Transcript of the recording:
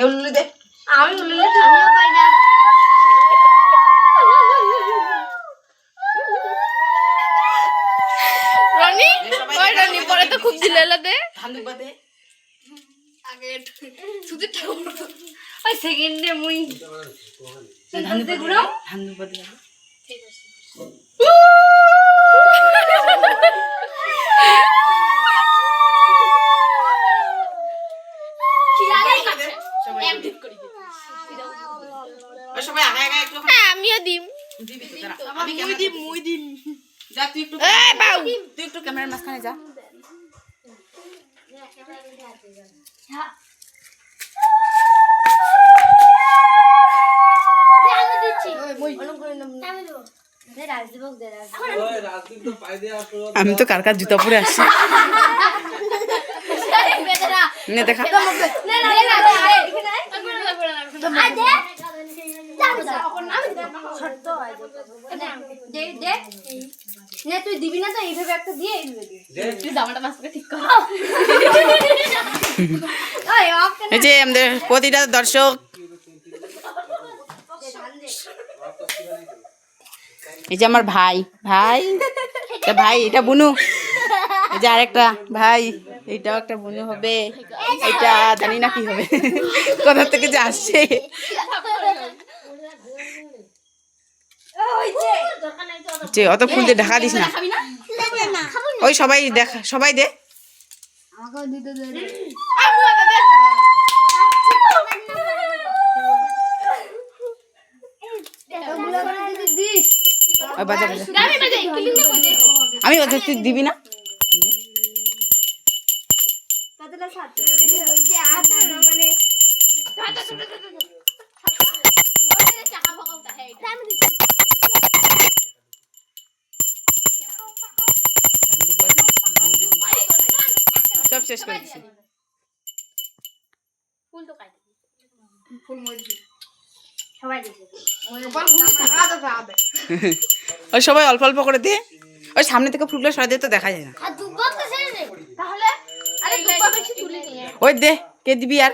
উল্লু দে। আমি উল্লু আমিও পাই না। রনি ওই রনি পরে তো খুব দিলেলা দে ধান্দুক বাদে আগে সুদে ঠাকুর ওই সেকেন্ডে মুই ধান্দুক বাদে ঘুরাও ধান্দুক বাদে ঠিক আছে সবাই আগে আগে একটু আমিও দিম দিবি তো দাঁড়া আমি মুই দিম যা তুই একটু এই বাউ তুই একটু ক্যামেরার মাঝখানে যা আমি তো কার কার জুতা পরে আসছি নে দেখা তুই দিবি না তো এইভাবে একটা দিয়ে তুই জামাটা মাছ করে ঠিক কর। এই যে আমাদের প্রতিটা দর্শক এই যে আমার ভাই ভাই ভাই এটা বুনু এই যে আরেকটা ভাই এইটাও একটা বুনু হবে এটা জানি না কি হবে কোথা থেকে যে আসছে যে অত ফুল দিয়ে ঢাকা দিস না ওই সবাই দেখা সবাই দে ওই বাজা বাজা আমি ওদের তুই দিবি না সব শেষ করে দিছি ওই সবাই অল্প অল্প করে দে ওই সামনে থেকে ফুলগুলো সরাই দিয়ে তো দেখা যায় না ওই দে কে দিবি আর